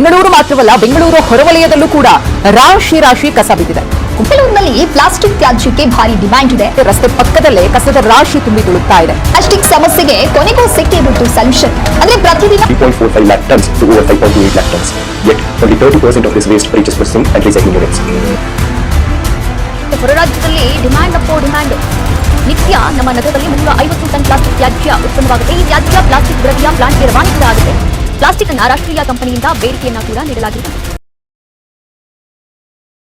ಬೆಂಗಳೂರು ಮಾತ್ರವಲ್ಲ, ಬೆಂಗಳೂರು ಹೊರವಲಯದಲ್ಲೂ ಕೂಡ ರಾಶಿ ಕಸ ಬಿದ್ದಿದೆ. ಬೆಂಗಳೂರಿನಲ್ಲಿ ಪ್ಲಾಸ್ಟಿಕ್ ತ್ಯಾಜ್ಯಕ್ಕೆ ಭಾರಿ ಡಿಮ್ಯಾಂಡ್ ಇದೆ. ರಸ್ತೆ ಪಕ್ಕದಲ್ಲೇ ಕಸದ ರಾಶಿ ತುಂಬಿ ತುಳುಕ್ತಾ ಇದೆ. ಪ್ಲಾಸ್ಟಿಕ್ ಸಮಸ್ಯೆಗೆ ಕೊನೆಗೂ ಸಿಕ್ಕೇ ಬಿಟ್ಟು ಸೊಲ್ಯೂಷನ್. ಅಂದ್ರೆ ಪ್ರತಿದಿನ 3.45 lakh tons to over 5.28 lakh tons. Yet only 30% of this waste reaches processing and recycling units. ಹೊರ ರಾಜ್ಯದಲ್ಲಿ ಡಿಮ್ಯಾಂಡ್ ಅಪ್ಪೋ ಡಿಮ್ಯಾಂಡ್. ನಿತ್ಯ ನಮ್ಮ ನಗರದಲ್ಲಿ 350 ಟನ್ ಪ್ಲಾಸ್ಟಿಕ್ ತ್ಯಾಜ್ಯ ಉತ್ಪನ್ನವಾಗುತ್ತೆ. ಈ ತ್ಯಾಜ್ಯ ಪ್ಲಾಸ್ಟಿಕ್ ದ್ರವ್ಯ ಪ್ಲಾಂಟ್ಗೆ ರವಾನೆ ಕೂಡ ಆಗುತ್ತೆ. ಪ್ಲಾಸ್ಟಿಕ್ ಅನ್ನ ರಾಷ್ಟ್ರೀಯ ಕಂಪನಿಯಿಂದ ಬೇಡಿಕೆಯನ್ನ ಕೂಡ ನೀಡಲಾಗಿದೆ.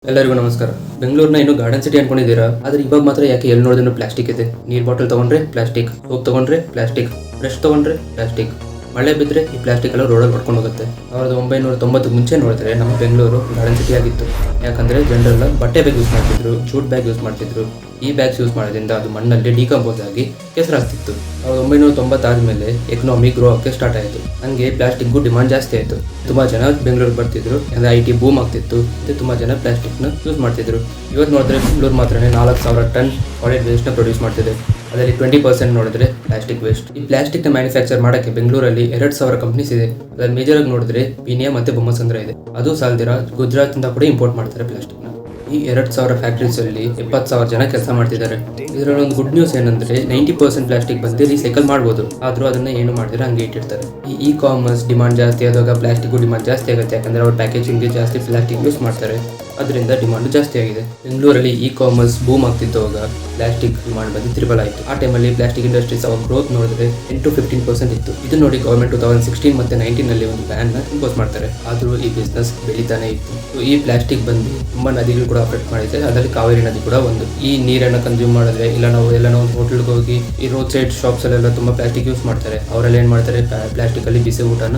ಎಲ್ಲರಿಗೂ ನಮಸ್ಕಾರ. ಬೆಂಗಳೂರಿನ ಇನ್ನೂ ಗಾರ್ಡನ್ ಸಿಟಿ ಅನ್ಕೊಂಡಿದ್ದೀರಾ, ಆದ್ರೆ ಇವಾಗ ಮಾತ್ರ ಯಾಕೆ ಎಲ್ಲಿ ನೋಡಿದ್ರು ಪ್ಲಾಸ್ಟಿಕ್ ಇದೆ. ನೀರ್ ಬಾಟಲ್ ತಗೊಂಡ್ರೆ ಪ್ಲಾಸ್ಟಿಕ್, ಸೋಪ್ ತಗೊಂಡ್ರೆ ಪ್ಲಾಸ್ಟಿಕ್, ಬ್ರಷ್ ತಗೊಂಡ್ರೆ ಪ್ಲಾಸ್ಟಿಕ್. ಮಳೆ ಬಿದ್ದರೆ ಈ ಪ್ಲಾಸ್ಟಿಕ್ ಎಲ್ಲ ರೋಡಲ್ಲಿ ಹೊಡ್ಕೊಂಡು ಹೋಗುತ್ತೆ. 1990 ಮುಂಚೆ ನೋಡಿದ್ರೆ ನಮ್ಮ ಬೆಂಗಳೂರು ಗಾರ್ಡನ್ ಸಿಟಿ ಆಗಿತ್ತು. ಯಾಕಂದ್ರೆ ಜನರೆಲ್ಲ ಬಟ್ಟೆ ಬ್ಯಾಗ್ ಯೂಸ್ ಮಾಡ್ತಿದ್ರು, ಜೂಟ್ ಬ್ಯಾಗ್ ಯೂಸ್ ಮಾಡ್ತಿದ್ರು. ಈ ಬ್ಯಾಗ್ಸ್ ಯೂಸ್ ಮಾಡೋದ್ರಿಂದ ಅದು ಮಣ್ಣಲ್ಲಿ ಡಿಕಂಪೋಸ್ ಆಗಿ ಕೆಸರಾಗ್ತಿತ್ತು. 1990 ಆದಮೇಲೆ ಎಕನಾಮಿ ಗ್ರೋ ಆಗೋಕ್ಕೆ ಸ್ಟಾರ್ಟ್ ಆಯಿತು. ಹಂಗೆ ಪ್ಲಾಸ್ಟಿಕ್ಗೂ ಡಿಮಾಂಡ್ ಜಾಸ್ತಿ ಆಯಿತು. ತುಂಬ ಜನ ಬೆಂಗಳೂರು ಬರ್ತಿದ್ರು, ಅಂದರೆ IT ಬೂಮ್ ಆಗ್ತಿತ್ತು. ಮತ್ತು ತುಂಬ ಜನ ಪ್ಲಾಸ್ಟಿಕ್ನ ಯೂಸ್ ಮಾಡ್ತಿದ್ರು. ಇವತ್ತು ನೋಡಿದ್ರೆ ಬೆಂಗಳೂರು ಮಾತ್ರ 4,000 ಟನ್ ಸಾಲಿಡ್ ವೇಸ್ಟ್ನ ಪ್ರೊಡ್ಯೂಸ್ ಮಾಡ್ತಿದೆ. ಅದರಲ್ಲಿ 20% ನೋಡಿದ್ರೆ ಪ್ಲಾಸ್ಟಿಕ್ ವೇಸ್ಟ್. ಈ ಪ್ಲಾಸ್ಟಿಕ್ನ ಮ್ಯಾನುಫ್ಯಾಕ್ಚರ್ ಮಾಡೋಕ್ಕೆ ಬೆಂಗಳೂರಲ್ಲಿ 2,000 ಕಂಪ್ನೀಸ್ ಇದೆ. ಅದರಲ್ಲಿ ಮೇಜರ್ ಆಗಿ ನೋಡಿದ್ರೆ ಪೀನಿಯಾ ಮತ್ತು ಬೊಮ್ಮಸಂದ್ರ ಇದೆ. ಅದು ಸಾಲದಿರ ಗುಜರಾತಿಂದ ಕೂಡ ಇಂಪೋರ್ಟ್ ಮಾಡ್ತಾರೆ ಪ್ಲಾಸ್ಟಿಕ್ನ. ಈ 2,000 ಫ್ಯಾಕ್ಟ್ರೀಸ್ ಅಲ್ಲಿ 70,000 ಜನ ಕೆಲಸ ಮಾಡ್ತಿದ್ದಾರೆ. ಇದರಲ್ಲಿ ಒಂದು ಗುಡ್ ನ್ಯೂಸ್ ಏನಂದ್ರೆ 90% ಪ್ಲಾಸ್ಟಿಕ್ ಬಂದು ರೀಸೈಕಲ್ ಮಾಡ್ಬೋದು. ಆದ್ರೂ ಅದನ್ನ ಏನು ಮಾಡಿದ್ರೆ ಹಂಗೆ ಇಟ್ಟಿರ್ತಾರೆ. ಈ ಕಾಮರ್ಸ್ ಡಿಮಾಂಡ್ ಜಾಸ್ತಿ ಆದಾಗ ಪ್ಲಾಸ್ಟಿಕ್ ಡಿಮಾಂಡ್ ಜಾಸ್ತಿ ಆಗುತ್ತೆ. ಯಾಕಂದ್ರೆ ಅವ್ರ ಪ್ಯಾಕೇಜಿಂಗ್ಗೆ ಜಾಸ್ತಿ ಪ್ಲಾಸ್ಟಿಕ್ ಯೂಸ್ ಮಾಡ್ತಾರೆ. ಅದರಿಂದ ಡಿಮಾಂಡ್ ಜಾಸ್ತಿ ಆಗಿದೆ. ಬೆಂಗಳೂರಲ್ಲಿ ಕಾಮರ್ಸ್ ಬೂಮ್ ಆಗ್ತಿದ್ದಾಗ ಪ್ಲಾಸ್ಟಿಕ್ ಡಿಮಾಂಡ್ ಬಂದು ತ್ರಿಬಲ್ ಆಯಿತು. ಆ ಟೈಮಲ್ಲಿ ಪ್ಲಾಸ್ಟಿಕ್ ಇಂಡಸ್ಟ್ರೀಸ್ ಅವ್ರ ಗ್ರೋತ್ ನೋಡಿದ್ರೆ 10-15% ಇತ್ತು. ಇದು ನೋಡಿ ಗವರ್ಮೆಂಟ್ 2016 ಮತ್ತು 19 ಒಂದು ಬ್ಯಾನ್ ಇಂಪೋಸ್ ಮಾಡ್ತಾರೆ. ಆದ್ರೂ ಈ ಬಿಸ್ನೆಸ್ ಬೆಳೀತಾನೆ ಇತ್ತು. ಈ ಪ್ಲಾಸ್ಟಿಕ್ ಬಂದು ತುಂಬಾ ನದಿಗಳು ಕೂಡ ಅಫೆಕ್ಟ್ ಮಾಡಿದೆ. ಅದರಲ್ಲಿ ಕಾವೇರಿ ನದಿ ಕೂಡ ಒಂದು. ಈ ನೀರನ್ನು ಕನ್ಸ್ಯೂಮ್ ಮಾಡಿದ್ರೆ ಇಲ್ಲ ನಾವು ಒಂದು ಹೋಟೆಲ್ಗೆ ಹೋಗಿ ಈ ರೋಡ್ ಸೈಡ್ ಶಾಪ್ಸ್ ಅಲ್ಲೆಲ್ಲ ತುಂಬಾ ಪ್ಲಾಸ್ಟಿಕ್ ಯೂಸ್ ಮಾಡ್ತಾರೆ. ಅವರೆಲ್ಲ ಏನ್ ಮಾಡ್ತಾರೆ, ಪ್ಲಾಸ್ಟಿಕ್ ಅಲ್ಲಿ ಬಿಸಿ ಊಟನ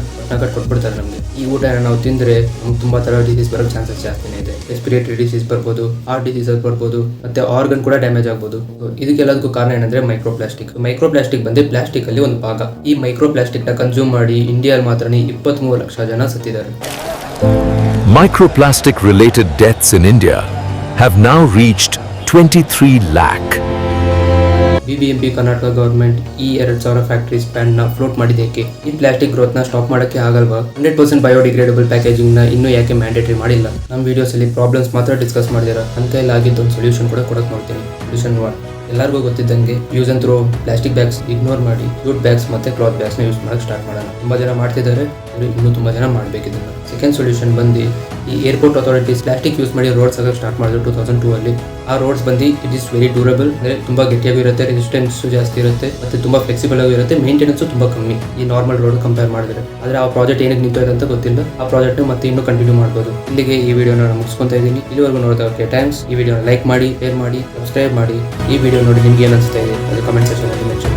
ಕೊಟ್ಬಿಡ್ತಾರೆ ನಮಗೆ. ಈ ಊಟನ ನಾವು ತಿಂದ್ರೆ ನಮ್ಗೆ ತುಂಬಾ ತರ ಡಿಸೀಸ್ ಬರೋ ಚಾನ್ಸಸ್ ಜಾಸ್ತಿನೇ ಇದೆ. ರೆಸ್ಪಿರೇಟರಿ ಡಿಸೀಸ್ ಬರ್ಬೋದು, ಹಾರ್ಟ್ ಡಿಸೀಸಸ್ ಬರ್ಬೋದು, ಮತ್ತೆ ಆರ್ಗನ್ ಕೂಡ ಡ್ಯಾಮೇಜ್ ಆಗ್ಬೋದು. ಇದಕ್ಕೆಲ್ಲದಕ್ಕೂ ಕಾರಣ ಏನಂದ್ರೆ ಮೈಕ್ರೋ ಪ್ಲಾಸ್ಟಿಕ್ ಬಂದು ಪ್ಲಾಸ್ಟಿಕ್ ಅಲ್ಲಿ ಒಂದು ಭಾಗ. ಈ ಮೈಕ್ರೋ ಪ್ಲಾಸ್ಟಿಕ್ ನ ಕನ್ಸ್ಯೂಮ್ ಮಾಡಿ ಇಂಡಿಯಾದಲ್ಲಿ ಮಾತ್ರ 23 ಲಕ್ಷ ಜನ ಸತ್ತಿದ್ದಾರೆ. Microplastic related deaths in India have now reached 23 lakh. BBMP Karnataka government ಈ 2,000 ಫ್ಯಾಕ್ಟರೀಸ್ ಬ್ಯಾನ್ ನ ಫ್ಲೋಟ್ ಮಾಡಿದ್ದಕ್ಕೆ ಈ ಪ್ಲಾಸ್ಟಿಕ್ ಗ್ರೋತ್ ನ ಸ್ಟಾಪ್ ಮಾಡಕ್ಕೆ ಆಗಲ್ವಾ? 100% ಬಯೋಡಿಗ್ರೇಡಬಲ್ ಪ್ಯಾಕೇಜಿಂಗ್ ನ ಇನ್ನೂ ಯಾಕೆ ಮ್ಯಾಂಡೇಟರಿ ಮಾಡಿಲ್ಲ? ನಮ್ಮ ವಿಡಿಯೋಸ್ ಅಲ್ಲಿ ಪ್ರಾಬ್ಲಮ್ಸ್ ಮಾತ್ರ ಡಿಸ್ಕಸ್ ಮಾಡಿದಿರಾ, ಅಂತ ಎಲ್ಲ ಆಗಿದ್ದು ಒಂದು ಸೊಲ್ಯೂಷನ್ ಕೂಡ ಕೊಡಕ್ ನೋಡ್ತೀನಿ. ಸೊಲ್ಯೂಷನ್ 1, ಎಲ್ಲರಿಗೂ ಗೊತ್ತಿದ್ದಂಗೆ use and throw plastic bags ignore ಮಾಡಿ ಜೂಟ್ ಬ್ಯಾಗ್ಸ್ ಮತ್ತೆ ಕ್ಲಾತ್ ಬ್ಯಾಗ್ಸ್ ನ ಯೂಸ್ ಮಾಡಕ್ಕೆ ಸ್ಟಾರ್ಟ್ ಮಾಡೋಣ. ತುಂಬಾ ಜನ ಮಾಡ್ತಿದ್ದಾರೆ, ಇನ್ನೂ ತುಂಬಾ ಜನ ಮಾಡಬೇಕಿದ್ದನ್ನ. ಸೆಕೆಂಡ್ ಸೊಲ್ಯೂಷನ್ ಬಂದು ಈ ಏರ್ಪೋರ್ಟ್ ಅಥಾರಿಟೀಸ್ ಪ್ಲಾಸ್ಟಿಕ್ ಯೂಸ್ ಮಾಡಿ ರೋಡ್ಸ್ ಆಗ ಸ್ಟಾರ್ಟ್ ಮಾಡಿದ್ರು 2002 ಅಲ್ಲಿ. ಆ ರೋಡ್ಸ್ ಬಂದು ಇಟ್ ಇಸ್ ವೆರಿ ಡ್ಯೂರಬಲ್, ಅಂದ್ರೆ ತುಂಬಾ ಗಟ್ಟಿಯಾಗಿರುತ್ತೆ, ರೆಸಿಸ್ಟೆನ್ಸ್ ಜಾಸ್ತಿ ಇರುತ್ತೆ, ಮತ್ತೆ ತುಂಬಾ ಫ್ಲೆಕ್ಸಿಬಲ್ ಆಗಿರುತ್ತೆ, ಮೇಂಟೆನೆನ್ಸ್ ತುಂಬಾ ಕಮ್ಮಿ ಈ ನಾರ್ಮಲ್ ರೋಡ್ ಕಂಪೇರ್ ಮಾಡಿದ್ರೆ. ಆದ್ರೆ ಆ ಪ್ರಾಜೆಕ್ಟ್ ಏನಕ್ಕೆ ನಿಂತೋಯ್ತು ಅಂತ ಗೊತ್ತಿಲ್ಲ. ಆ ಪ್ರಾಜೆಕ್ಟ್ ಮತ್ತೆ ಇನ್ನೂ ಕಂಟಿನ್ಯೂ ಮಾಡ್ಬೋದು. ಇಲ್ಲಿಗೆ ಈ ವಿಡಿಯೋನ ನಾನು ಮುಗಿಸ್ಕೊಂತ ಇದ್ದೀನಿ. ಇಲ್ಲಿವರೆಗೂ ನೋಡೋದಕ್ಕೆ ಥ್ಯಾಂಕ್ಸ್. ಈ ವಿಡಿಯೋನ ಲೈಕ್ ಮಾಡಿ, ಶೇರ್ ಮಾಡಿ, ಸಬ್ಸ್ಕ್ರೈಬ್ ಮಾಡಿ. ಈ ವಿಡಿಯೋ ನೋಡಿ ನಿಮ್ಗೆ ಏನು ಅನಿಸ್ತಾ ಇದೆ ಅದು ಕಮೆಂಟ್ ಸೆಕ್ಷನ್ ಅಲ್ಲಿ ಮೆನ್ಷನ್